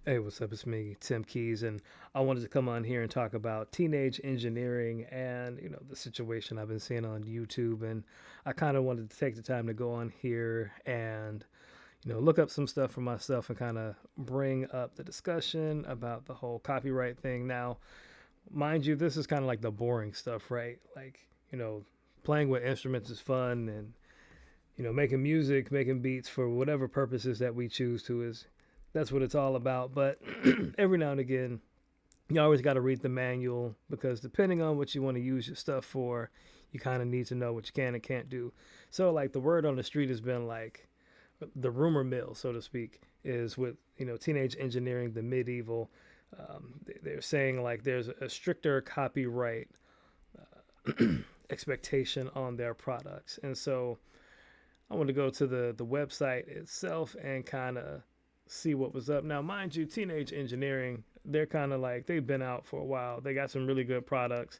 Hey, what's up? It's me, Tim Keys, and I wanted to come on here and talk about teenage engineering and the situation I've been seeing on YouTube. And I kind of wanted to take the time to go on here and look up some stuff for myself and kind of bring up the discussion about the whole copyright thing. Now, mind you, this is kind of like the boring stuff, right? Like playing with instruments is fun, and making music, making beats for whatever purposes that we choose to is that's what it's all about. But every now and again, you always got to read the manual because depending on what you want to use your stuff for, you kind of need to know what you can and can't do. So, like, the word on the street has been like the rumor mill, so to speak, is with teenage engineering, the medieval. They're saying like there's a stricter copyright expectation on their products, and so I want to go to the website itself and kind of see what was up. Now, mind you, Teenage Engineering, they're kind of like they've been out for a while. They got some really good products.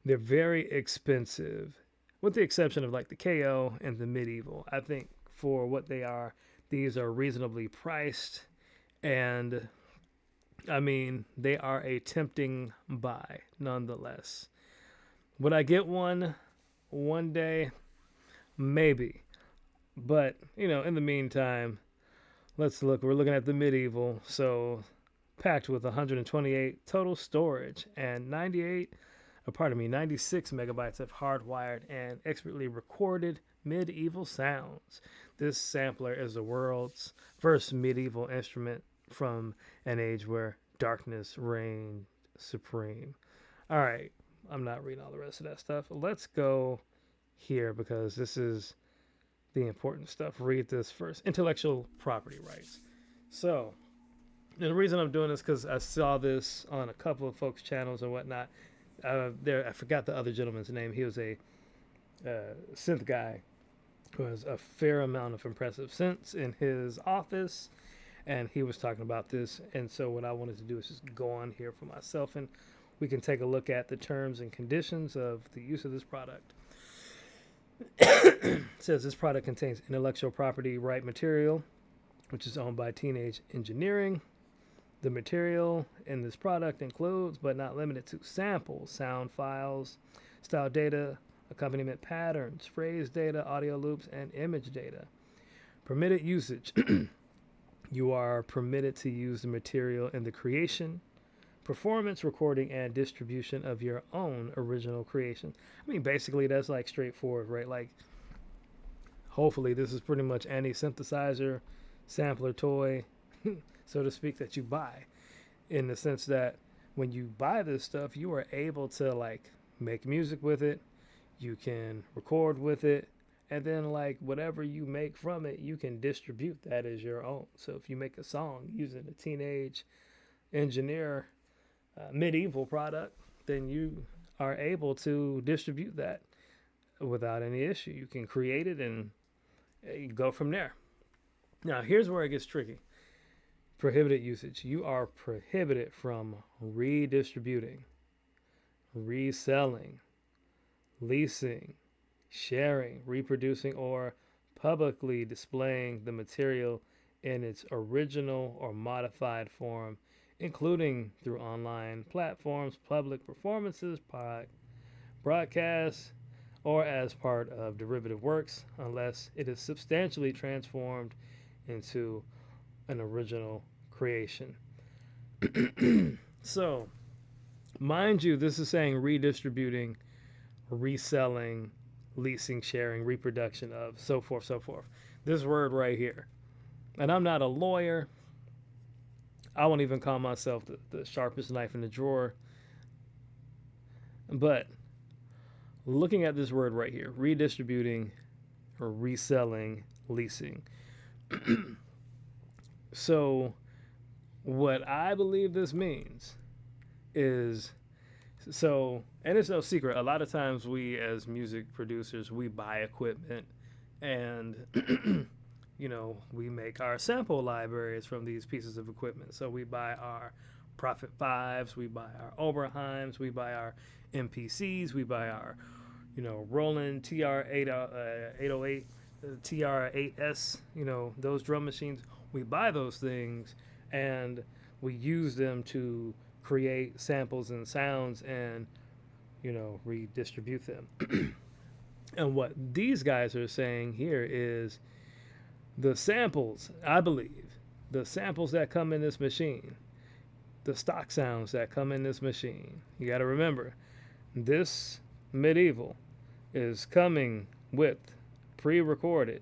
They're very expensive, with the exception of like the KO and the Medieval. I think for what they are, these are reasonably priced, and I mean they are a tempting buy nonetheless. Would I get one day? Maybe. But, in the meantime, let's look. We're looking at the medieval. So, packed with 128 total storage and 96 megabytes of hardwired and expertly recorded medieval sounds. This sampler is the world's first medieval instrument from an age where darkness reigned supreme. All right, I'm not reading all the rest of that stuff. Let's go here because this is the important stuff. Read this first. Intellectual property rights. So, the reason I'm doing this because I saw this on a couple of folks' channels and whatnot. I forgot the other gentleman's name. He was a synth guy who has a fair amount of impressive synths in his office, and he was talking about this. And so, what I wanted to do is just go on here for myself, and we can take a look at the terms and conditions of the use of this product. It says this product contains intellectual property right material, which is owned by Teenage Engineering. The material in this product includes, but not limited to, samples, sound files, style data, accompaniment patterns, phrase data, audio loops, and image data. Permitted usage. You are permitted to use the material in the creation, performance, recording, and distribution of your own original creation. I mean, basically, that's like straightforward, right? Like, hopefully, this is pretty much any synthesizer, sampler, toy, so to speak, that you buy. In the sense that when you buy this stuff, you are able to like make music with it, you can record with it, and then like whatever you make from it, you can distribute that as your own. So if you make a song using a Teenage Engineer medieval product, then you are able to distribute that without any issue. You can create it and you go from there. Now, here's where it gets tricky. Prohibited usage. You are prohibited from redistributing, reselling, leasing, sharing, reproducing, or publicly displaying the material in its original or modified form, including through online platforms, public performances, broadcasts, or as part of derivative works, unless it is substantially transformed into an original creation. So, mind you, this is saying redistributing, reselling, leasing, sharing, reproduction of, so forth, so forth. This word right here. And I'm not a lawyer. I won't even call myself the sharpest knife in the drawer. But looking at this word right here, redistributing or reselling, leasing. So, what I believe this means is and it's no secret, a lot of times we as music producers, we buy equipment and we make our sample libraries from these pieces of equipment. So we buy our Prophet 5s, we buy our Oberheims, we buy our MPCs, we buy our, Roland TR-808, TR-8S, those drum machines. We buy those things, and we use them to create samples and sounds and, redistribute them. And what these guys are saying here is the samples, I believe, the samples that come in this machine, the stock sounds that come in this machine. You got to remember, this Medieval is coming with pre recorded,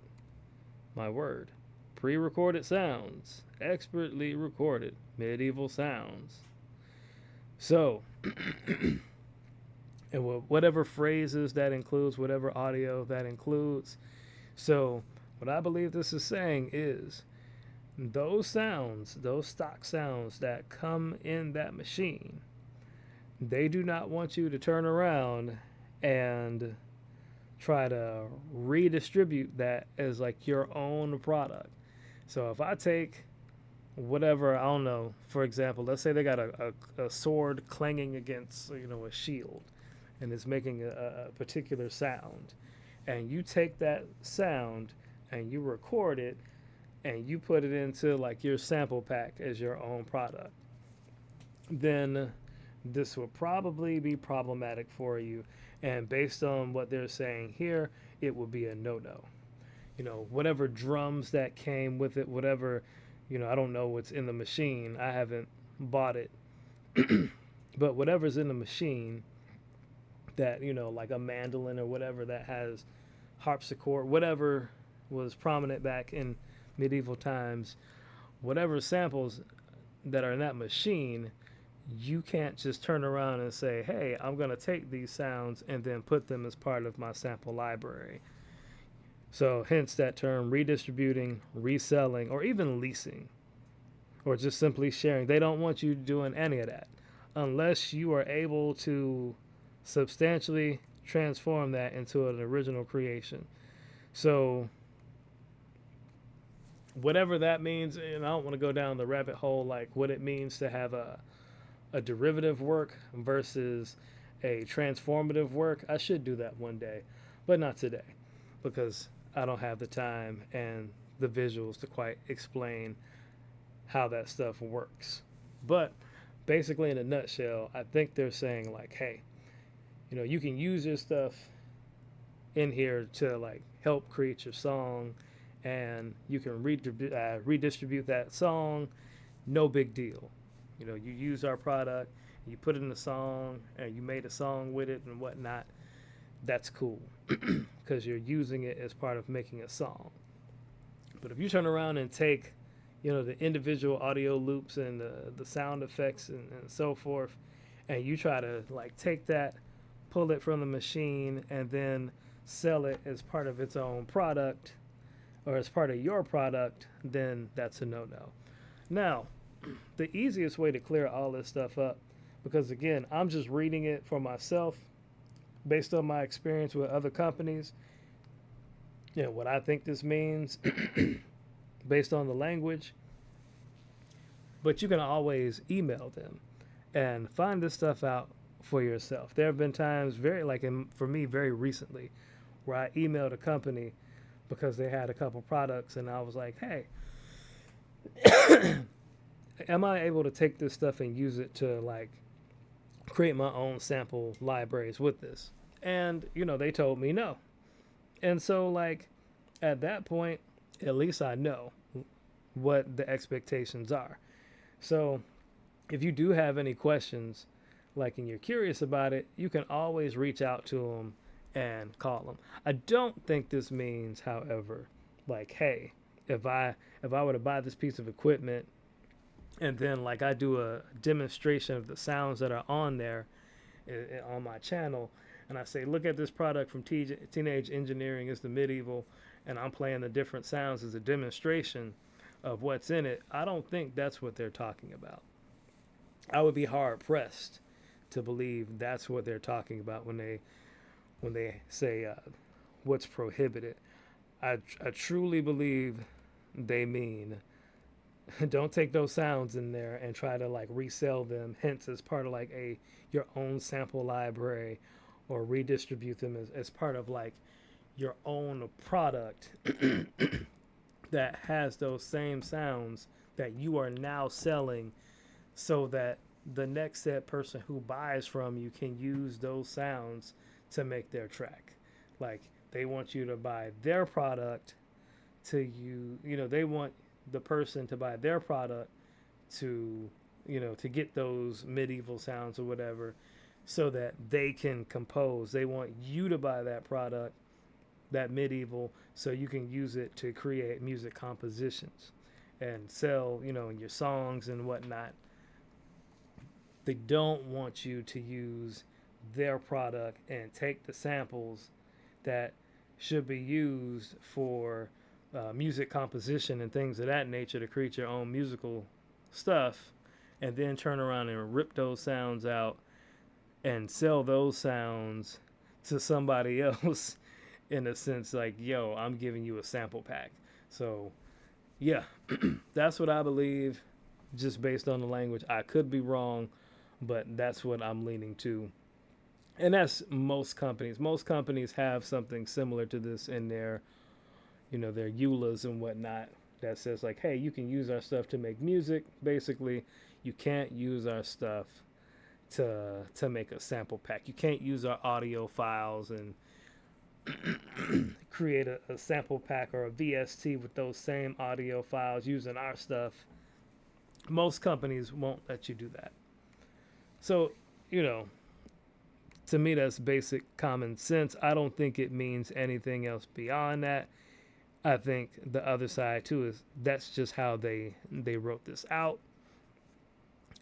my word, pre recorded sounds, expertly recorded Medieval sounds. So, and whatever phrases that includes, whatever audio that includes. So, what I believe this is saying is those sounds, those stock sounds that come in that machine, they do not want you to turn around and try to redistribute that as like your own product. So if I take whatever, I don't know, for example, let's say they got a sword clanging against, a shield, and it's making a particular sound, and you take that sound and you record it and you put it into like your sample pack as your own product, then this will probably be problematic for you. And based on what they're saying here, it will be a no-no. Whatever drums that came with it, whatever, I don't know what's in the machine. I haven't bought it. But whatever's in the machine that, like a mandolin or whatever that has harpsichord, whatever was prominent back in medieval times, whatever samples that are in that machine, you can't just turn around and say, hey, I'm going to take these sounds and then put them as part of my sample library. So hence that term redistributing, reselling, or even leasing, or just simply sharing. They don't want you doing any of that unless you are able to substantially transform that into an original creation. So whatever that means, and I don't want to go down the rabbit hole like what it means to have a derivative work versus a transformative work. I should do that one day, but not today, because I don't have the time and the visuals to quite explain how that stuff works. But basically, in a nutshell, I think they're saying like, hey, you can use your stuff in here to like help create your song, and you can redistribute that song. No big deal. You use our product, you put it in the song, and you made a song with it and whatnot. That's cool because you're using it as part of making a song. But if you turn around and take, the individual audio loops and the sound effects and so forth, and you try to like take that, pull it from the machine, and then sell it as part of its own product or as part of your product, then that's a no-no. Now, the easiest way to clear all this stuff up, because again, I'm just reading it for myself based on my experience with other companies, what I think this means based on the language. But you can always email them and find this stuff out for yourself. There have been times for me very recently where I emailed a company because they had a couple products and I was like, hey, am I able to take this stuff and use it to like create my own sample libraries with this? And, they told me no. And so like at that point, at least I know what the expectations are. So if you do have any questions, like, and you're curious about it, you can always reach out to them and call them. I don't think this means, however, like, hey, if I were to buy this piece of equipment and then like I do a demonstration of the sounds that are on there on my channel, and I say, look at this product from Teenage Engineering, it's the Medieval, and I'm playing the different sounds as a demonstration of what's in it. I don't think that's what they're talking about. I would be hard pressed to believe that's what they're talking about when they say what's prohibited. I truly believe they mean don't take those sounds in there and try to like resell them, hence as part of like your own sample library, or redistribute them as part of like your own product that has those same sounds that you are now selling so that the next set person who buys from you can use those sounds to make their track. Like they want you to buy their product to they want the person to buy their product to, to get those medieval sounds or whatever so that they can compose. They want you to buy that product, that medieval, so you can use it to create music compositions and sell, in your songs and whatnot. They don't want you to use their product and take the samples that should be used for music composition and things of that nature to create your own musical stuff, and then turn around and rip those sounds out and sell those sounds to somebody else in a sense like, yo, I'm giving you a sample pack. So, yeah, that's what I believe just based on the language. I could be wrong, but that's what I'm leaning to. And that's most companies. Most companies have something similar to this in their EULAs and whatnot that says like, hey, you can use our stuff to make music. Basically, you can't use our stuff to make a sample pack. You can't use our audio files and create a sample pack or a VST with those same audio files using our stuff. Most companies won't let you do that. So, you know, to me, that's basic common sense. I don't think it means anything else beyond that. I think the other side too is that's just how they wrote this out.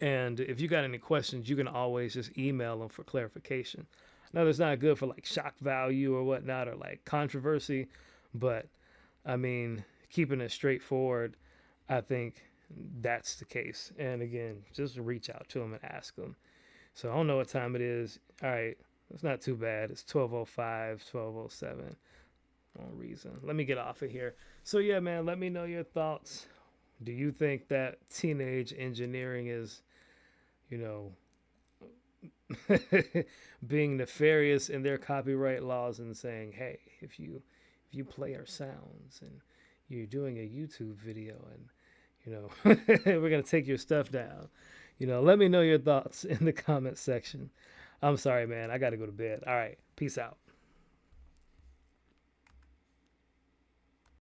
And if you got any questions, you can always just email them for clarification. Now, that's not good for like shock value or whatnot or like controversy, but I mean, keeping it straightforward, I think that's the case. And again, just reach out to them and ask them. So I don't know what time it is. All right, it's not too bad. It's 12:05, 12:07. No reason. Let me get off of here. So yeah, man, let me know your thoughts. Do you think that teenage engineering is, you know, being nefarious in their copyright laws and saying, hey, if you play our sounds and you're doing a YouTube video and we're gonna take your stuff down. Let me know your thoughts in the comment section. I'm sorry, man. I gotta go to bed. All right. Peace out.